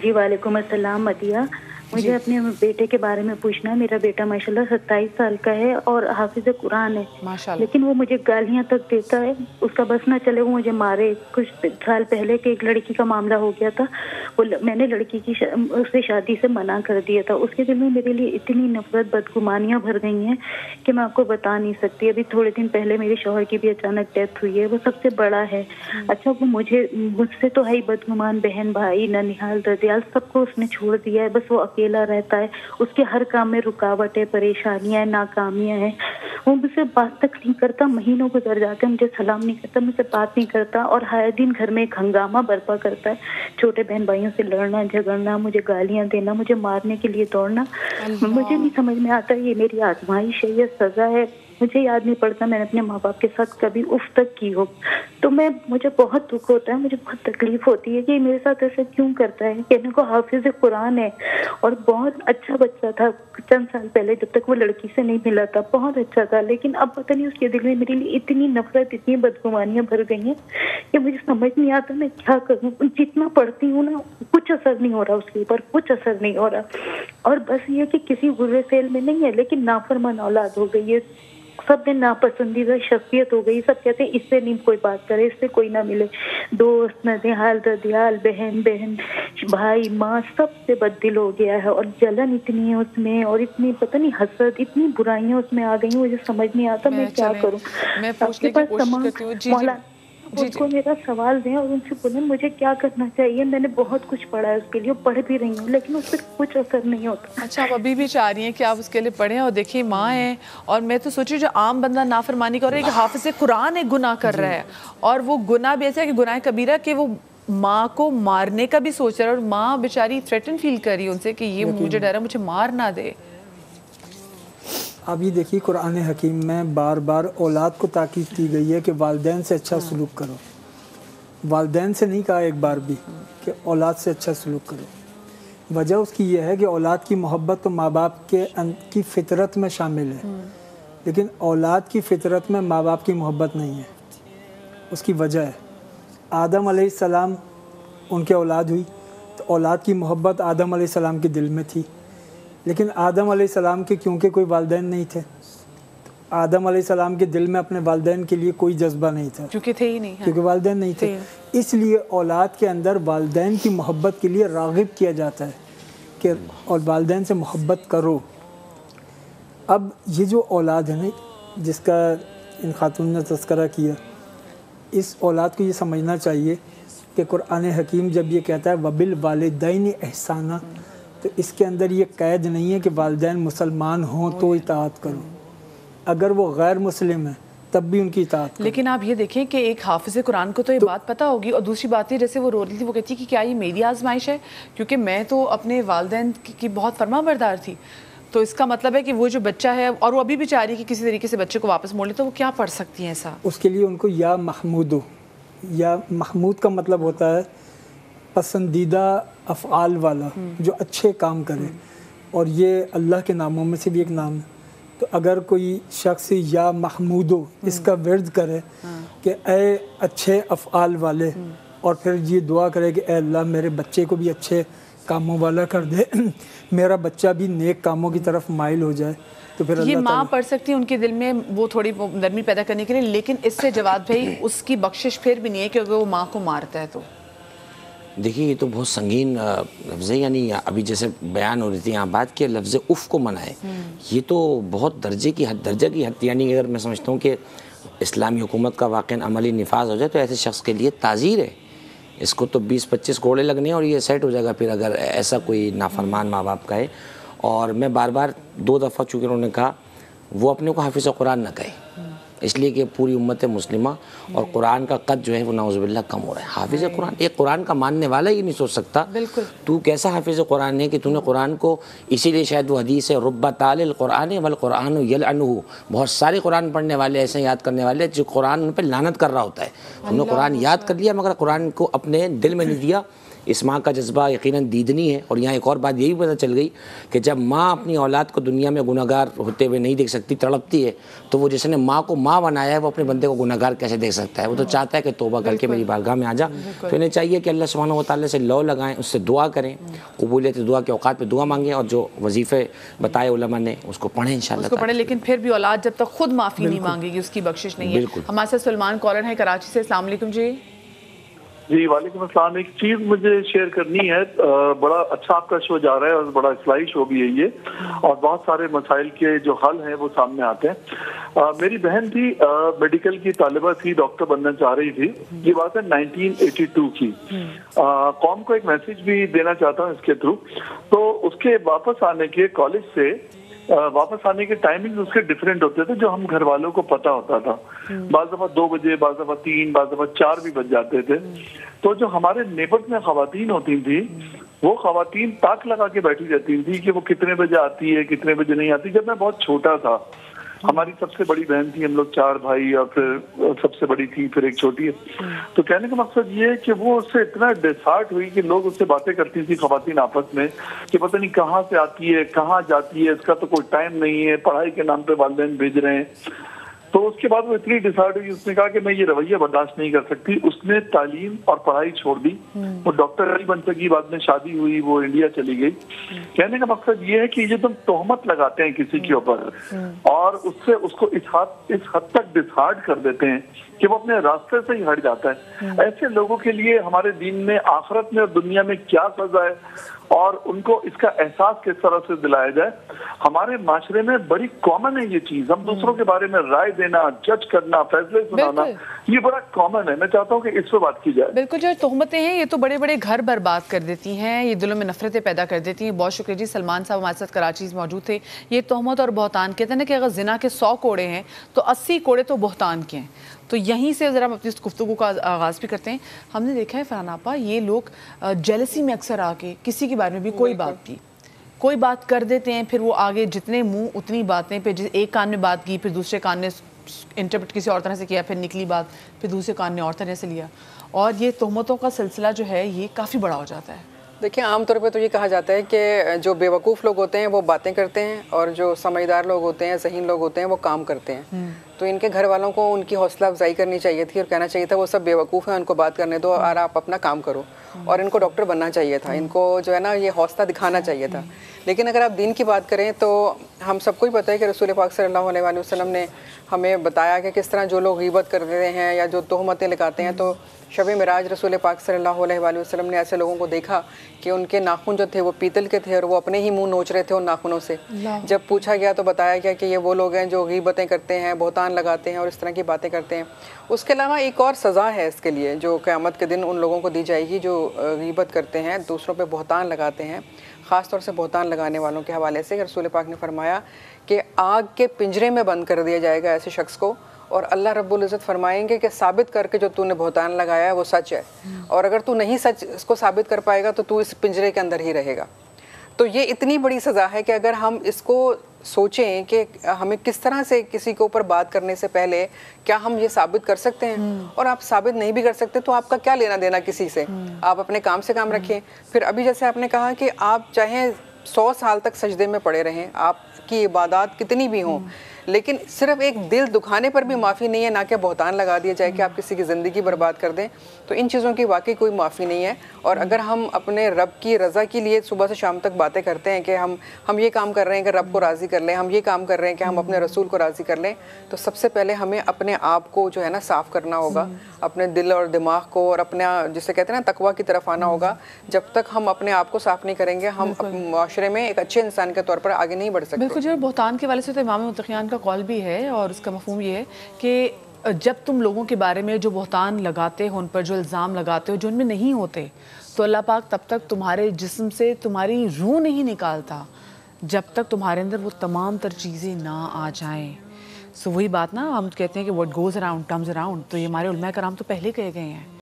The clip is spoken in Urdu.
جی وعلیکم السلام مدیہ. مجھے اپنے بیٹے کے بارے میں پوچھنا ہے. میرا بیٹا ماشاءاللہ 27 سال کا ہے اور حافظ قرآن ہے, لیکن وہ مجھے گالیاں تک دیتا ہے. اس کا بس نہ چلے وہ مجھے مارے. کچھ سال پہلے کہ ایک لڑکی کا معاملہ ہو گیا تھا, میں نے لڑکی کی اس سے شادی سے منع کر دیا تھا. اس کے دل میں میرے لیے اتنی نفرت بدگمانیاں بھر گئی ہیں کہ میں آپ کو بتا نہیں سکتی. ابھی تھوڑے دن پہلے میرے شوہر کی بھی اچانک ڈیتھ ہوئی ہے. وہ سب سے بڑا ہے. اچھا وہ مجھ سے تو ہے ہی بدگمان, بہن بھائی ننیحال ددیال سب کو اس نے چھوڑ دیا ہے. بس وہ اکیلا رہتا ہے. اس کے ہر کام میں رکاوٹیں, پریشانیاں, ناکامیاں ہیں. وہ مجھ سے بات تک نہیں کرتا. مہینوں گزر جاتے ہیں, مجھے سلام نہیں کرتا, مجھ سے بات نہیں کرتا, اور ہر دن گھر میں ایک ہنگامہ برپا کرتا ہے. چھوٹے بہن بھائیوں سے لڑنا جھگڑنا, مجھے گالیاں دینا, مجھے مارنے کے لیے دوڑنا. مجھے نہیں سمجھ میں آتا یہ میری آزمائش ہے یا سزا ہے. مجھے یاد نہیں پڑتا میں نے اپنے ماں باپ کے ساتھ کبھی اف تک کی ہو. تو مجھے بہت دکھ ہوتا ہے, مجھے بہت تکلیف ہوتی ہے کہ یہ میرے ساتھ ایسا کیوں کرتا ہے. کہنے کو حافظ قرآن ہے اور بہت اچھا بچہ تھا چند سال پہلے, جب تک وہ لڑکی سے نہیں ملا تھا بہت اچھا تھا. لیکن اب پتہ نہیں اس کے دل میں میرے لیے اتنی نفرت, اتنی بدگمانیاں بھر گئی ہیں کہ مجھے سمجھ نہیں آتا میں کیا کروں. جتنا پڑھتی ہوں نا کچھ اثر نہیں ہو رہا اس کے اوپر, کچھ اثر نہیں ہو رہا. اور بس یہ کہ کسی برے فعل میں نہیں ہے, لیکن نافرمان اولاد ہو گئی ہے. سب نے ناپسندیدہ شخصیت ہو گئی. سب کہتے ہیں اس سے نہیں کوئی بات کرے, اس سے کوئی نہ ملے. دوست ننیحال ددیال بہن بھائی ماں سب سے بددل ہو گیا ہے. اور جلن اتنی ہے اس میں, اور اتنی پتہ نہیں حسد, اتنی برائیاں اس میں آ گئی ہیں. مجھے سمجھ نہیں آتا میں کیا کروں. میں آپ کے پوچھنے کی پاس کوشش تمام کرتی ہوں. جی مولانا ان کو میرا سوال دیں اور ان سے بولیں مجھے کیا کرنا چاہیے. میں نے بہت کچھ پڑھا ہے اس کے لیے, پڑھ بھی رہی ہوں, لیکن اس پہ کچھ اثر نہیں ہوتا. اچھا آپ ابھی بھی چاہ رہی ہیں کہ آپ اس کے لیے پڑھیں, اور دیکھیں ماں ہیں, اور میں تو سوچی جو عام بندہ نافرمانی کر رہا ہے کہ حافظ قرآن ایک گناہ کر رہا ہے, اور وہ گناہ بھی ایسا ہے کہ گناہ کبیرہ کہ وہ ماں کو مارنے کا بھی سوچ رہا ہے, اور ماں بیچاری تھریٹن فیل کر رہی ہے ان سے کہ یہ مجھے ڈر ہے مجھے مار نہ دے. اب یہ دیکھیے قرآن حکیم میں بار بار اولاد کو تاکید کی گئی ہے کہ والدین سے اچھا سلوک کرو. والدین سے نہیں کہا ایک بار بھی کہ اولاد سے اچھا سلوک کرو. وجہ اس کی یہ ہے کہ اولاد کی محبت تو ماں باپ کی فطرت میں شامل ہے, لیکن اولاد کی فطرت میں ماں باپ کی محبت نہیں ہے. اس کی وجہ ہے آدم علیہ السلام ان کے اولاد ہوئی, تو اولاد کی محبت آدم علیہ السلام کے دل میں تھی. لیکن آدم علیہ السلام کے کیونکہ کوئی والدین نہیں تھے, آدم علیہ السلام کے دل میں اپنے والدین کے لیے کوئی جذبہ نہیں تھا, کیونکہ تھے ہی نہیں, کیونکہ والدین نہیں تھے. اس لیے اولاد کے اندر والدین کی محبت کے لیے راغب کیا جاتا ہے کہ اور والدین سے محبت کرو. اب یہ جو اولاد ہے نا جس کا ان خاتون نے تذکرہ کیا, اس اولاد کو یہ سمجھنا چاہیے کہ قرآن حکیم جب یہ کہتا ہے وَبِالْوَالِدَيْنِ احسانًا, تو اس کے اندر یہ قید نہیں ہے کہ والدین مسلمان ہوں تو اطاعت کرو, اگر وہ غیر مسلم ہیں تب بھی ان کی اطاعت کرو. لیکن آپ یہ دیکھیں کہ ایک حافظ قرآن کو تو یہ بات پتہ ہوگی, اور دوسری بات یہ جیسے وہ رو رہی تھی, وہ کہتی کہ کیا یہ میری آزمائش ہے, کیونکہ میں تو اپنے والدین کی بہت فرما بردار تھی. تو اس کا مطلب ہے کہ وہ جو بچہ ہے, اور وہ ابھی بھی چاہ رہی ہے کہ کسی طریقے سے بچے کو واپس موڑ لے, تو وہ کیا پڑھ سکتی ہیں ایسا؟ اس کے لیے ان کو یا محمودو, یا محمود کا مطلب ہوتا ہے پسندیدہ افعال والا, جو اچھے کام کرے, اور یہ اللہ کے ناموں میں سے بھی ایک نام ہے. تو اگر کوئی شخص یا محمودو اس کا ورد کرے کہ اے اچھے افعال والے, اور پھر یہ دعا کرے کہ اے اللہ میرے بچے کو بھی اچھے کاموں والا کر دے, میرا بچہ بھی نیک کاموں کی طرف مائل ہو جائے, تو پھر یہ ماں پڑھ سکتی ہے ان کے دل میں وہ تھوڑی نرمی پیدا کرنے کے لیے. لیکن اس سے جواد بھائی اس کی بخشش پھر بھی نہیں ہے کہ اگر وہ ماں کو مارتا ہے تو. دیکھیے یہ تو بہت سنگین لفظ ہے, یعنی ابھی جیسے بیان ہو رہی تھی یہاں بات کہ لفظ اف کو منع ہے, یہ تو بہت درجہ کی حد, یعنی اگر میں سمجھتا ہوں کہ اسلامی حکومت کا واقعاً عملی نفاذ ہو جائے تو ایسے شخص کے لیے تعزیر ہے. اس کو تو 20-25 کوڑے لگنے ہیں اور یہ سیٹ ہو جائے گا پھر اگر ایسا کوئی نافرمان ماں باپ کا ہے. اور میں بار بار 2 دفعہ چونکہ انہوں نے کہا وہ اپنے کو حافظ قرآن نہ کہے, اس لیے کہ پوری امت مسلمہ اور قرآن کا قد جو ہے وہ نعوذ باللہ کم ہو رہا ہے. حافظ قرآن, ایک قرآن کا ماننے والا یہ نہیں سوچ سکتا تو کیسا حافظ قرآن ہے کہ تو نے قرآن کو, اسی لیے شاید وہ حدیث ہے رب تال القرآن والقرآن یلعنہ, بہت سارے قرآن پڑھنے والے ایسے یاد کرنے والے جو قرآن ان پہ لعنت کر رہا ہوتا ہے. تم نے قرآن یاد کر لیا مگر قرآن کو اپنے دل میں نہیں دیا, اس ماں کا جذبہ یقیناً دیدنی ہے. اور یہاں ایک اور بات یہی پتہ چل گئی کہ جب ماں اپنی اولاد کو دنیا میں گناہگار ہوتے ہوئے نہیں دیکھ سکتی, تڑپتی ہے, تو وہ جس نے ماں کو ماں بنایا ہے وہ اپنے بندے کو گناہگار کیسے دیکھ سکتا ہے؟ وہ تو چاہتا ہے کہ توبہ کر کے میری بارگاہ میں آ جا. تو انہیں چاہیے کہ اللہ سبحانہ و تعالیٰ سے لو لگائیں, اس سے دعا کریں, قبولیت دعا کے اوقات پہ دعا مانگیں, اور جو وظیفے بتائے علماء نے اس کو پڑھیں انشاءاللہ. اس کو پڑھیں, لیکن پھر بھی اولاد جب تک خود معافی نہیں مانگے گی اس کی بخشش نہیں ہے. ہمارے ساتھ سلمان کالر ہیں کراچی سے. السلام علیکم جی. جی وعلیکم السلام. ایک چیز مجھے شیئر کرنی ہے, بڑا اچھا آپ کا شو جا رہا ہے اور بڑا اصلاحی شو بھی ہے یہ, اور بہت سارے مسائل کے جو حل ہیں وہ سامنے آتے ہیں. میری بہن تھی, میڈیکل کی طالبہ تھی, ڈاکٹر بننا چاہ رہی تھی. یہ بات ہے 1982 کی. قوم کو ایک میسج بھی دینا چاہتا ہوں اس کے تھرو. تو اس کے واپس آنے کے کالج سے واپس آنے کے ٹائمنگ اس کے ڈیفرنٹ ہوتے تھے جو ہم گھر والوں کو پتا ہوتا تھا. بعض دفعہ 2 بجے, بعض دفعہ 3, بعض دفعہ 4 بھی بج جاتے تھے. تو جو ہمارے نیبرز میں خواتین ہوتی تھیں وہ خواتین تاک لگا کے بیٹھی رہتی تھی کہ وہ کتنے بجے آتی ہے, کتنے بجے نہیں آتی. جب میں بہت چھوٹا تھا, ہماری سب سے بڑی بہن تھی, ہم لوگ 4 بھائی, اور پھر سب سے بڑی تھی, پھر ایک چھوٹی ہے. تو کہنے کا مقصد یہ ہے کہ وہ اس سے اتنا ڈسہارٹ ہوئی کہ لوگ اس سے باتیں کرتی تھی خواتین آپس میں کہ پتہ نہیں کہاں سے آتی ہے, کہاں جاتی ہے, اس کا تو کوئی ٹائم نہیں ہے, پڑھائی کے نام پہ والدین بھیج رہے ہیں. تو اس کے بعد وہ اتنی ڈسہارٹ ہوئی, اس نے کہا کہ میں یہ رویہ برداشت نہیں کر سکتی. اس نے تعلیم اور پڑھائی چھوڑ دی. وہ ڈاکٹر نہیں بن سکی, بعد میں شادی ہوئی, وہ انڈیا چلی گئی. کہنے کا مقصد یہ ہے کہ یہ تم تہمت لگاتے ہیں کسی کے اوپر اور اس سے اس کو اس حد تک ڈسہارٹ کر دیتے ہیں کہ وہ اپنے راستے سے ہی ہٹ جاتا ہے. ایسے لوگوں کے لیے ہمارے دین میں, آخرت میں اور دنیا میں کیا سزا ہے اور ان کو اس کا احساس کس طرح سے دلایا جائے. ہمارے معاشرے میں بڑی کامن ہے یہ چیز. ہم دوسروں کے بارے میں رائے دینا, جج کرنا, فیصلے سنانا, یہ بڑا کامن ہے. میں چاہتا ہوں کہ اس پہ بات کی جائے. بالکل, جو تہمتیں ہیں یہ تو بڑے بڑے گھر برباد کر دیتی ہیں, یہ دلوں میں نفرتیں پیدا کر دیتی ہیں. بہت شکریہ جی. سلمان صاحب ہمارے ساتھ کراچی سے موجود تھے. یہ تہمت اور بہتان کہتے ہیں کہ اگر زنا کے 100 کوڑے ہیں تو 80 کوڑے تو بہتان کے ہیں. تو یہیں سے ذرا ہم اپنی گفتگو کا آغاز بھی کرتے ہیں. ہم نے دیکھا ہے فرحان آپا, یہ لوگ جیلسی میں اکثر آ کے کسی کے بارے میں بھی کوئی بات کر دیتے ہیں, پھر وہ آگے جتنے منہ اتنی باتیں, پہ ایک کان میں بات کی, پھر دوسرے کان نے انٹرپریٹ کسی اور طرح سے کیا, پھر نکلی بات, پھر دوسرے کان نے اور طرح سے لیا, اور یہ تہمتوں کا سلسلہ جو ہے یہ کافی بڑا ہو جاتا ہے. دیکھیں, عام طور پہ تو یہ کہا جاتا ہے کہ جو بے وقوف لوگ ہوتے ہیں وہ باتیں کرتے ہیں, اور جو سمجھدار لوگ ہوتے ہیں, ذہین لوگ ہوتے ہیں, وہ کام کرتے ہیں. تو ان کے گھر والوں کو ان کی حوصلہ افزائی کرنی چاہیے تھی اور کہنا چاہیے تھا وہ سب بے وقوف ہیں, ان کو بات کرنے دو اور آپ اپنا کام کرو. اور ان کو ڈاکٹر بننا چاہیے تھا, ان کو جو ہے نا یہ حوصلہ دکھانا چاہیے تھا. لیکن اگر آپ دین کی بات کریں تو ہم سب کو ہی پتہ ہے کہ رسول پاک صلی اللہ علیہ وآلہ وسلم نے ہمیں بتایا کہ کس طرح جو لوگ غیبت کرتے ہیں یا جو تہمتیں لگاتے ہیں, تو شب معراج رسول پاک صلی اللہ علیہ وآلہ وسلم نے ایسے لوگوں کو دیکھا کہ ان کے ناخن جو تھے وہ پیتل کے تھے اور وہ اپنے ہی منہ نوچ رہے تھے ان ناخنوں سے. جب پوچھا گیا تو بتایا گیا کہ یہ وہ لوگ ہیں جو غیبتیں کرتے ہیں, بہتان لگاتے ہیں اور اس طرح کی باتیں کرتے ہیں. اس کے علاوہ ایک اور سزا ہے اس کے لیے جو قیامت کے دن ان لوگوں کو دی جائے گی جو غیبت کرتے ہیں, دوسروں پہ بہتان لگاتے ہیں. خاص طور سے بہتان لگانے والوں کے حوالے سے رسول پاک نے فرمایا کہ آگ کے پنجرے میں بند کر دیا جائے گا ایسے شخص کو, اور اللہ رب العزت فرمائیں گے کہ ثابت کر کے جو تو نے بہتان لگایا ہے وہ سچ ہے, اور اگر تو نہیں سچ اس کو ثابت کر پائے گا تو تو اس پنجرے کے اندر ہی رہے گا. تو یہ اتنی بڑی سزا ہے کہ اگر ہم اس کو سوچیں کہ ہمیں کس طرح سے کسی کے اوپر بات کرنے سے پہلے کیا ہم یہ ثابت کر سکتے ہیں, اور آپ ثابت نہیں بھی کر سکتے تو آپ کا کیا لینا دینا کسی سے, آپ اپنے کام سے کام رکھیں. پھر ابھی جیسے آپ نے کہا کہ آپ چاہے 100 سال تک سجدے میں پڑے رہیں, آپ کی عبادات کتنی بھی ہوں, لیکن صرف ایک دل دکھانے پر بھی معافی نہیں ہے, نہ کہ بہتان لگا دیا جائے کہ آپ کسی کی زندگی برباد کر دیں. تو ان چیزوں کی واقعی کوئی معافی نہیں ہے. اور اگر ہم اپنے رب کی رضا کے لیے صبح سے شام تک باتیں کرتے ہیں کہ ہم یہ کام کر رہے ہیں کہ رب کو راضی کر لیں, ہم یہ کام کر رہے ہیں کہ ہم اپنے رسول کو راضی کر لیں, تو سب سے پہلے ہمیں اپنے آپ کو جو ہے نا صاف کرنا ہوگا, اپنے دل اور دماغ کو, اور اپنا جسے کہتے ہیں نا تقویٰ کی طرف آنا ہوگا. جب تک ہم اپنے آپ کو صاف نہیں کریں گے ہم معاشرے میں ایک اچھے انسان کے طور پر آگے نہیں بڑھ سکتے. بالکل, جو بہتان کے والے سے تو امام متقیان کا قول بھی ہے, اور اس کا مفہوم یہ ہے کہ جب تم لوگوں کے بارے میں جو بہتان لگاتے ہو, ان پر جو الزام لگاتے ہو جو ان میں نہیں ہوتے, تو اللہ پاک تب تک تمہارے جسم سے تمہاری روح نہیں نکالتا جب تک تمہارے اندر وہ تمام تر چیزیں نہ آ جائیں. سو وہی بات نا, ہم کہتے ہیں کہ what goes around comes around, تو یہ ہمارے علماء کرام تو پہلے کہے گئے ہیں.